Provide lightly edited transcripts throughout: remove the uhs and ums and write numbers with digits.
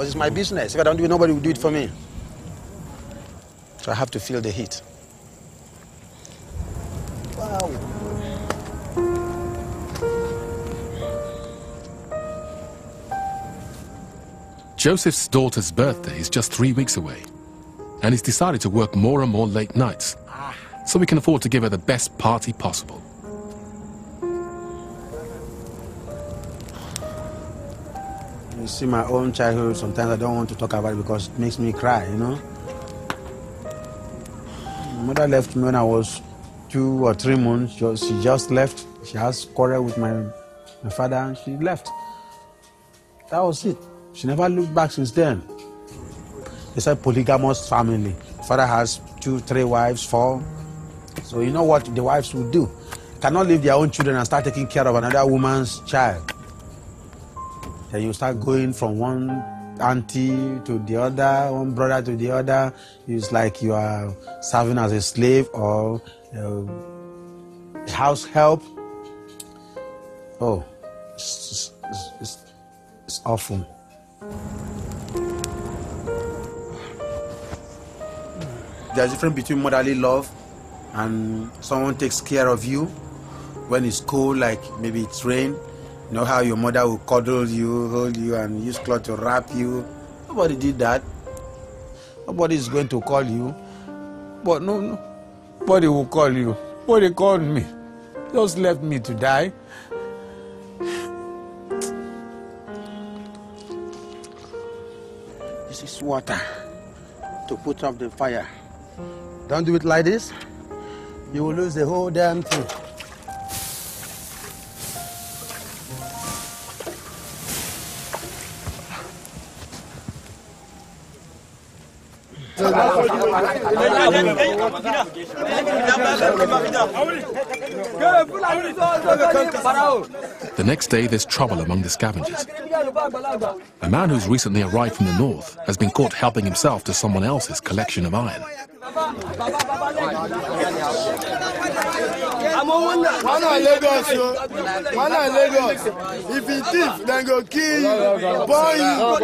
because it's my business. If I don't do it, nobody will do it for me. So I have to feel the heat. Wow. Joseph's daughter's birthday is just 3 weeks away, and he's decided to work more and more late nights so he can afford to give her the best party possible. You see, my own childhood, sometimes I don't want to talk about it because it makes me cry, you know. My mother left me when I was 2 or 3 months. She just left. She has quarrel with my father and she left. That was it. She never looked back since then. It's a polygamous family. Father has 2, 3 wives, 4. So you know what the wives will do? Cannot leave their own children and start taking care of another woman's child. Then you start going from one auntie to the other, one brother to the other. It's like you are serving as a slave or a house help. Oh, it's awful. There's a difference between motherly love and someone takes care of you when it's cold, like maybe it's rain. You know how your mother will cuddle you, hold you, and use cloth to wrap you. Nobody did that. Nobody is going to call you. But nobody will call you. Nobody called me. Just left me to die. This is water to put up the fire. Don't do it like this. You will lose the whole damn thing. The next day, there's trouble among the scavengers. A man who's recently arrived from the north has been caught helping himself to someone else's collection of iron. If he thief, then go kill you, burn you.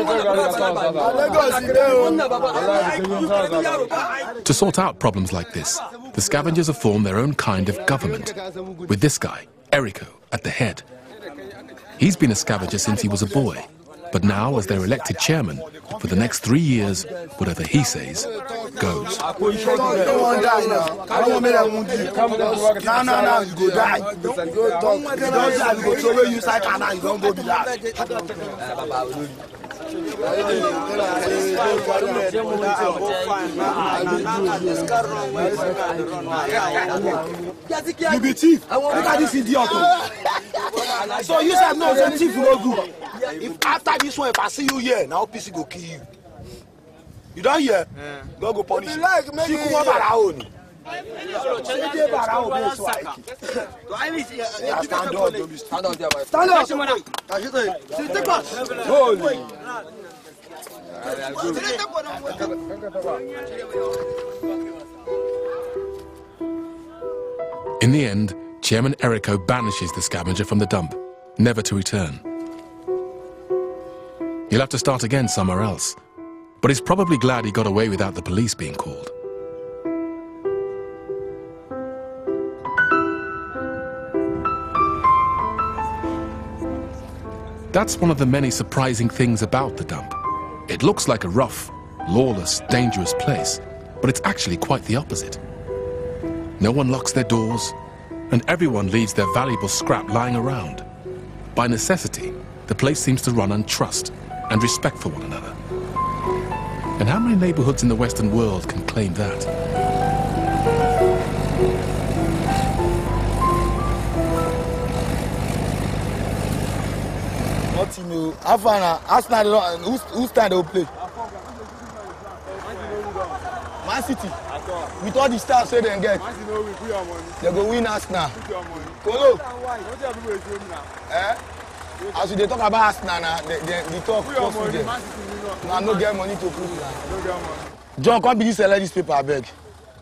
To sort out problems like this, the scavengers have formed their own kind of government, with this guy, Eriko, at the head. He's been a scavenger since he was a boy, but now, as their elected chairman, for the next 3 years, whatever he says goes. You be thief. Look at this idiot. So you said no, the thief will do. If after this one, if I see you here, now PC go kill you. You don't hear? Don't go punish you. Like, maybe you come over our own. Stand up. Holy. In the end, Chairman Eriko banishes the scavenger from the dump, never to return. He'll have to start again somewhere else, but he's probably glad he got away without the police being called. That's one of the many surprising things about the dump. It looks like a rough, lawless, dangerous place, but it's actually quite the opposite. No one locks their doors, and everyone leaves their valuable scrap lying around. By necessity, the place seems to run on trust and respect for one another. And how many neighborhoods in the Western world can claim that? What you know? Arsenal, who's time they play? Man City. With all the stars say they get. They go win Arsenal. Kolo. As they talk about Arsenal now, they talk for them. Now no get money to prove that. John, come begin sell this paper, I beg.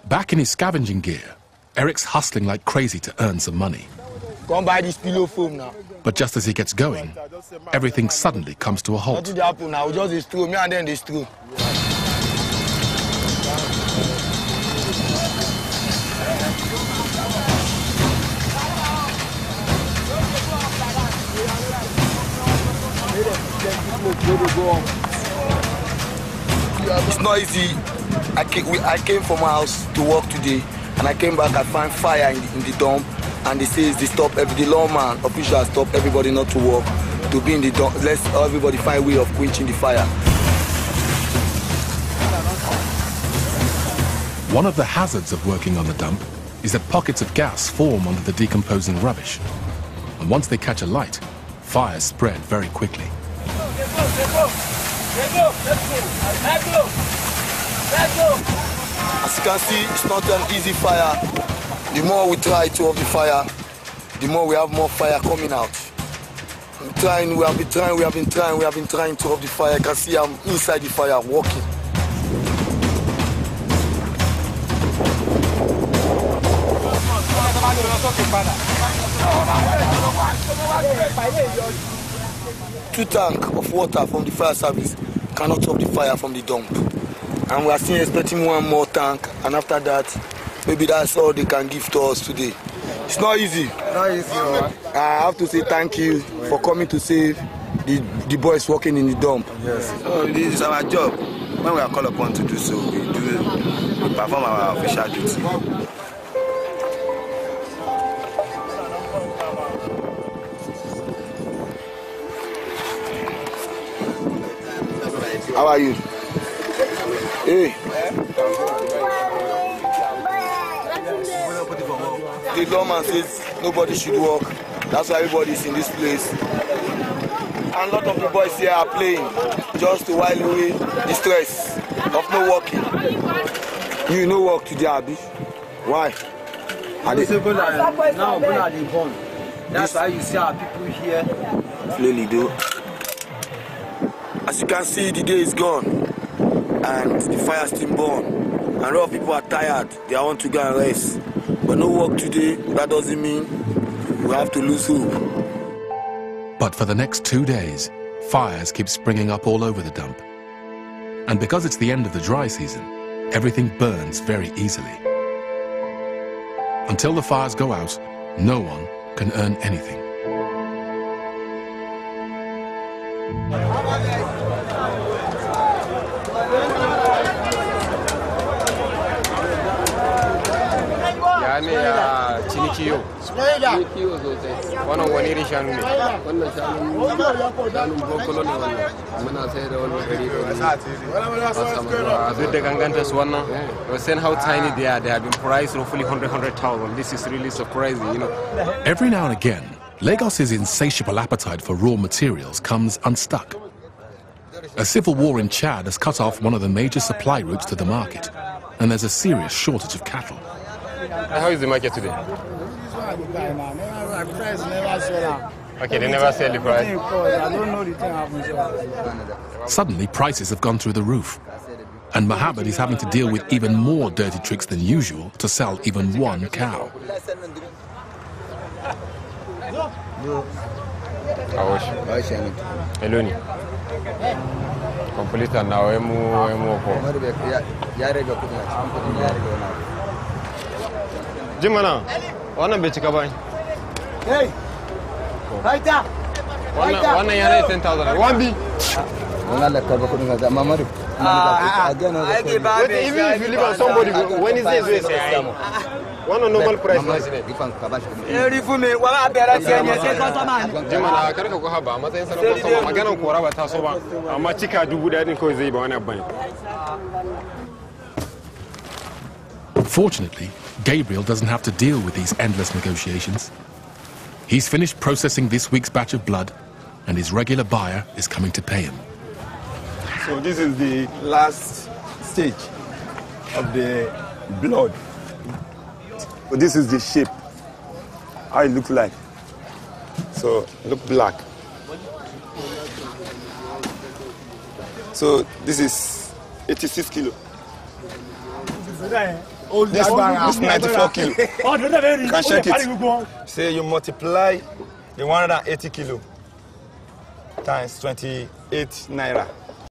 Back in his scavenging gear, Eric's hustling like crazy to earn some money. Come buy this pillow foam now. But just as he gets going, everything suddenly comes to a halt. Nothing happen now. We just destroy me and then destroy. It's not easy. I came from my house to work today, and I came back. I find fire in the dump, and they say they stop the lawman officials stop everybody not to work, to be in the dump. Let's everybody find a way of quenching the fire. One of the hazards of working on the dump is that pockets of gas form under the decomposing rubbish, and once they catch a light, fires spread very quickly. As you can see, it's not an easy fire. The more we try to off the fire, the more we have more fire coming out. We have been trying to off the fire. You can see I'm inside the fire walking. Two tanks of water from the fire service cannot off the fire from the dump. And we are still expecting one more tank, and after that, maybe that's all they can give to us today. It's not easy. Not easy, right? I have to say thank you for coming to save the boys working in the dump. Yes. So this is our job. When we are called upon to do so, we perform our official duty. How are you? Hey. The lawman says nobody should work. That's why everybody is in this place. And a lot of the boys here are playing just to while away the stress of no working. You no work today, Abi. Why? Now they born. That's why you see our people here. Slowly though. As you can see, the day is gone and the fire still burn. And a lot of people are tired. They want to go and rest. But no work today, that doesn't mean we have to lose hope. But for the next 2 days, fires keep springing up all over the dump. And because it's the end of the dry season, everything burns very easily. Until the fires go out, no one can earn anything. Cinikiyo sosai. Wannan wani irin shanu ne? Wannan shanun bokolo ne wannan. Muna sai da wannan gari da duk da ganganta su wannan. We're saying how tiny they are. They have been priced roughly 100,000. This is really surprising, you know. Every now and again, Lagos's insatiable appetite for raw materials comes unstuck. A civil war in Chad has cut off one of the major supply routes to the market, and there's a serious shortage of cattle. How is the market today? Okay, they never sell the price. I don't know the thing happens. Suddenly, prices have gone through the roof, and Mohammed is having to deal with even more dirty tricks than usual to sell even one cow. Eloni. Complete now, Jimana, wannan bai cika ba. Hey! Right there! Wannan yana 10,000. One B. Allah karba kudin ga Mamadu. Even if you live on somebody, when is this way say? One normal price ne. Jimana kar ka ko haba matsayin sa na customer maganar kora ba ta so ba amma cika 1000 din kawai zai ba wani abban. Fortunately, Gabriel doesn't have to deal with these endless negotiations. He's finished processing this week's batch of blood, and his regular buyer is coming to pay him. So this is the last stage of the blood. But this is the shape, how it looks like. So look black. So this is 86 kilo. This 94 kilo. You can check it. Say you multiply The 180 kilo times 28 naira.